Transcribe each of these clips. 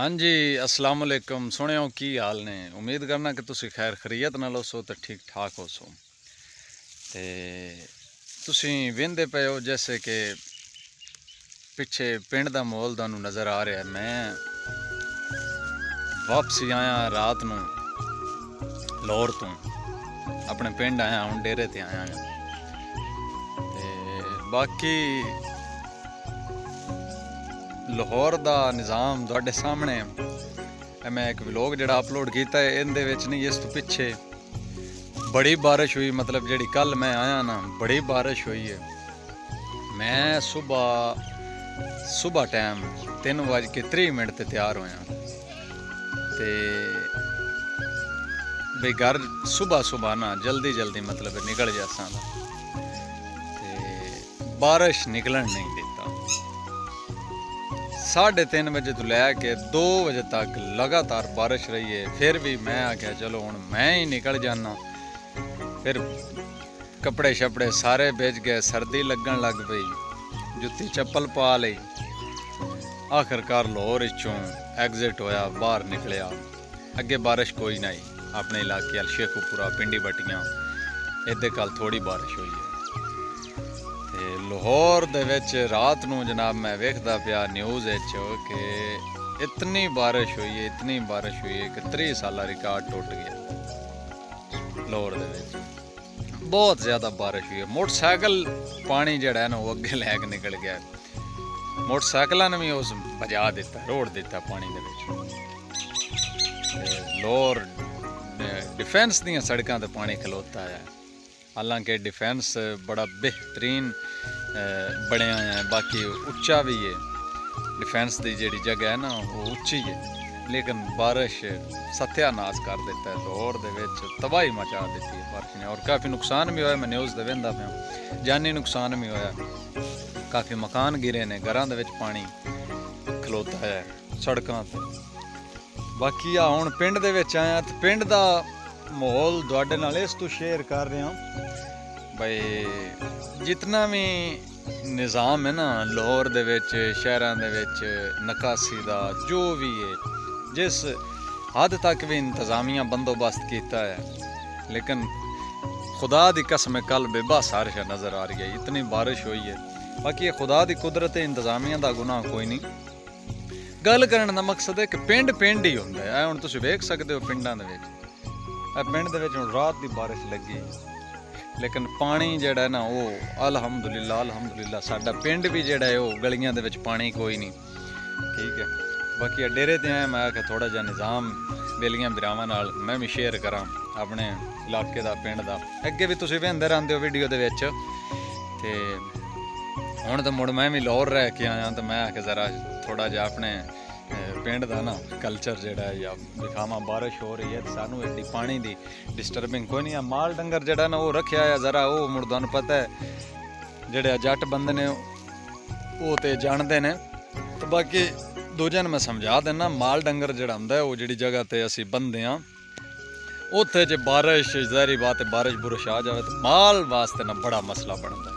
हाँ जी, अस्सलाम वालेकुम। सुनियो की हाल ने। उम्मीद करना कि तुसी खैर खरीयत नाल होसो तो ठीक ठाक होसो। ते तुसी वेंदे पे हो जैसे कि पिछे पिंड दा माहौल तुहानू नज़र आ रहा है। मैं वापसी आया रात नू लाहौर तो अपने पिंड आया हूँ, डेरे ते आया हूँ। ते बाकी लाहौर दा निज़ाम तुहाडे सामने मैं एक व्लॉग जड़ा अपलोड किया है इहदे विच नहीं, इस तो पिछे बड़ी बारिश हुई। मतलब जी कल मैं आया ना, बड़ी बारिश हुई है। मैं सुबह टाइम 3:30 ते तैयार होया ते बई घर सुबह ना जल्दी मतलब निकल जासा ते बारिश निकलन नहीं देता। 3:30 बजे तो लैके 2 बजे तक लगातार बारिश रही है। फिर भी मैं आख्या चलो हुण मैं ही निकल जाना। फिर कपड़े शपड़े सारे बेच गए, सर्दी लगन लग पई, जुत्ती चप्पल पा लई। आखिरकार लाहौर चों एग्जिट होया, बाहर निकलिया। अगे बारिश कोई नहीं, अपने इलाके अल शेखुपुरा पिंडी बटियां इहदे कल थोड़ी बारिश हुई है। लाहौर दे विच रात नू जनाब मैं वेखदा पिया न्यूज़ कि इतनी बारिश हुई है कि 30 साला रिकॉर्ड टुट गया लाहौर दे विच। बहुत ज़्यादा बारिश हुई है। मोटरसाइकिल पानी जड़ा है ना वो अगे लैके निकल गया। मोटरसाइकिलों ने भी उस बजा दिता, रोड़ दिता पानी दे विच। लाहौर डिफेंस दियां सड़कों ते पानी खलोता है। हालांकि डिफेंस बड़ा बेहतरीन बनया है, बाकी उच्चा भी है। डिफेंस की जी जगह है ना वो उच्ची है, लेकिन बारिश सत्यानाश कर देता है। लाहौर दे विच तबाही मचा दी है बारिश ने, और काफ़ी नुकसान भी होया। मैं न्यूज़ दे वेंदा पिया, जानी नुकसान भी होया। काफ़ी मकान गिरे ने, घरां दे विच पानी खलोता है सड़कों ते। बाकी आ हुण पिंड दे विच आया तो पिंड दा माहौल तुहाडे नाल इस तो शेयर कर रहा भाई। जितना भी निज़ाम है ना लाहौर दे विच, शहरां दे विच नकासी दा जो भी है, जिस हद तक भी इंतजामिया बंदोबस्त किया है, लेकिन खुदा दी कसम कल बेबस बारिश नज़र आ रही है। इतनी बारिश हुई है। बाकी ये खुदा दी कुदरत इंतजामिया दा गुनाह कोई नहीं। गल करने का मकसद है कि पिंड पिंड ही होंदा है। हुण तुसीं वेख सकदे हो पिंडां दे विच, पिंड दे विच हुण रात दी बारिश लगी, लेकिन पानी जिहड़ा है ना वो अल्हम्दुलिल्लाह साडा पिंड भी जिहड़ा है वो गलियां दे विच पानी कोई नहीं। ठीक है। बाकी डेरे ते आए, मैं आख्या थोड़ा जिहा निज़ाम बेलियां बिरावां नाल मैं भी शेयर करां अपने इलाके दा, पिंड दा। अगे भी तुसीं वेंदे रहिंदे हो वीडियो दे विच, ते हुण तो मुड़ मैं भी लाहौर रह के आया, तो मैं आख्या जरा थोड़ा जिहा अपने पिंड का ना कल्चर जोड़ा है या दिखावा। बारिश हो रही है तो सानू एडी पानी की डिस्टर्बिंग कोई नहीं है। माल डंगर जोड़ा ना वो रखा है जरा, वो मुड़ तुहानू पता है जोड़े जट बंदे ने वो तो जानते हैं। तो बाकी दूजे मैं समझा देना, माल डंगर जोड़ा होंदा है वो जी जगह पर असी बंदे हाँ उत्थे जे बारिश ज़ाहिरी बात है बारिश बुरिश आ जाए तो माल वास्ते ना बड़ा मसला बनता है।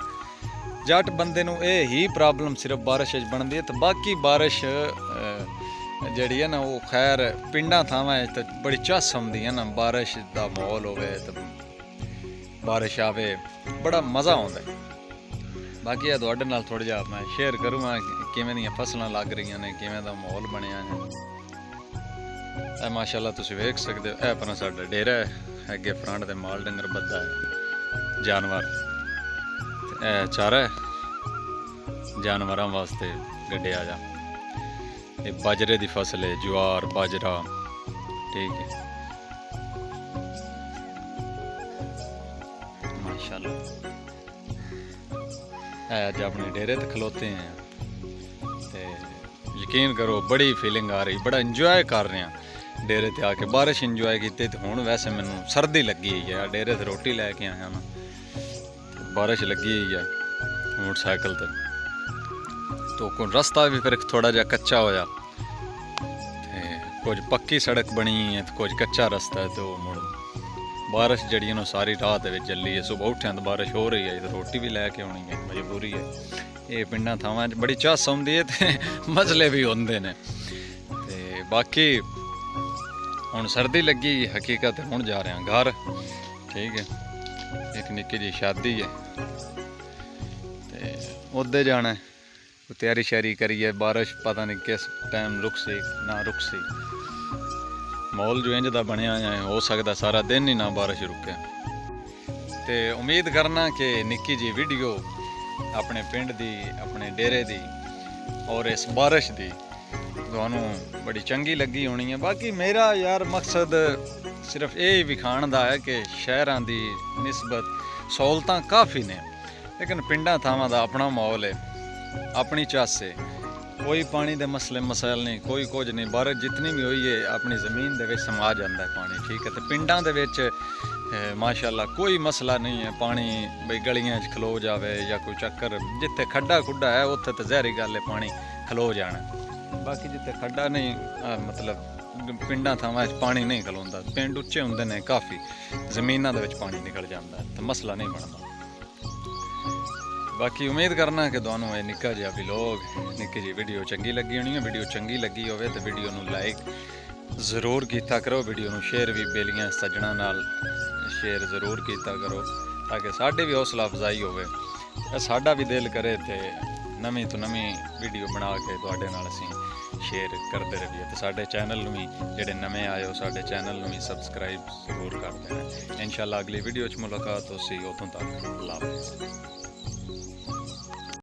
जट बंदे नू ये ही प्रॉब्लम सिर्फ बारिश बनती है। तो बाकी बारिश जड़ी है ना वो खैर पिंडा थावां तो बड़ी चस आउंदी है ना, बारिश का माहौल होवे तो बारिश आवे बड़ा मज़ा आउंदा है। बाकी ये तुहाडे नाल थोड़ा जिहा मैं शेयर करूँगा किवें दियां फसलां लग रही ने, किवें दा माहौल बनया है। माशाअल्लाह तुसीं वेख सकदे हो। यह अपना साडा डेरा है, अगे फ्रंट दे माल डंगर बद्धा है, जानवर चारा है जानवरों वास्ते गड्ढिया जा। ये बाजरे की फसल है, ज्वार बाजरा। ठीक है, माशाल्लाह। अज अपने डेरे ते खलोते हैं ते यकीन करो बड़ी फीलिंग आ रही, बड़ा इंजॉय कर रहे हैं डेरे ते आके। बारिश इंजॉय की ते हुण वैसे मैनू सर्दी लगी हुई है। डेरे ते रोटी लैके आया ना, बारिश लगी हुई है मोटरसाइकिल ते, तो कोई रास्ता भी फिर थोड़ा जिहा कच्चा होया, कुछ पक्की सड़क बनी है तो कुछ कच्चा रास्ता है। तो मुड़ बारिश जड़ी ना सारी रात जल्ली है। सुबह उठ्या तो बारिश हो रही है, तो रोटी भी लैके आनी है, मजबूरी है। ये पिंडां थावां बड़ी चस आउंदी है ते मसले भी होंदे ने। बाकी हुण सर्दी लगी हकीकत हुण जा रहे हैं घर, ठीक है। एक निक्की जी शादी है ते उधर जाना है, तैयारी श्यारी करिए। बारिश पता नहीं किस टाइम रुक सी ना रुक सी, माहौल जो इंज दा बनया है हो सकता सारा दिन ही ना बारिश रुके। ते उम्मीद करना कि निक्की जी वीडियो अपने पिंड दी अपने डेरे दी और इस बारिश दी तुहानू बड़ी चंगी लगी होनी है। बाकी मेरा यार मकसद सिर्फ ये विखाण दा है कि शहरां दी निस्बत सहूलतां काफ़ी ने, लेकिन पिंडां थावां दा अपना माहौल है, अपनी चस है। कोई पानी दे मसले मसाइल नहीं, कोई कुछ नहीं। बारिश जितनी भी हुई है अपनी ज़मीन दे विच समा जाता है पानी, ठीक है। तो पिंडां दे विच माशाअल्लाह कोई मसला नहीं है, पानी बई गलियां च खलो जावे या कोई चक्कर, जिथे खड्डा खुड्डा है उत्थे तो जहरी गल है पानी खलो जाना। बाकी जिथे खड्डा नहीं मतलब पिंडां थावां च पानी नहीं खलोंदा, पिंड उच्चे हुंदे ने काफ़ी, ज़मीनां दे विच पानी निकल जाता है, तो मसला नहीं बनता। बाकी उम्मीद करना कि तुहानू ये निक्का जिहा व्लॉग निक्की जी वीडियो चंगी लगी होनी है। वीडियो चंगी लगी होवे तो वीडियो नू लाइक ज़रूर कीता करो, वीडियो नू शेयर भी बेलियां सज्जणा नाल शेयर ज़रूर कीता करो, ताकि साडे भी हौसला अफजाई होवे, साडा भी दिल करे ते नवीं तो नवीं वीडियो बना के तुहाडे नाल असीं शेयर करते रहिए। तो साडे चैनल नू भी जेहड़े नवें आए हो साडे चैनल नू भी सबसक्राइब जरूर कर देना। इंशाअल्लाह अगली वीडियो च मुलाकात होसी, उतों तक अल्लाह हाफ़िज़।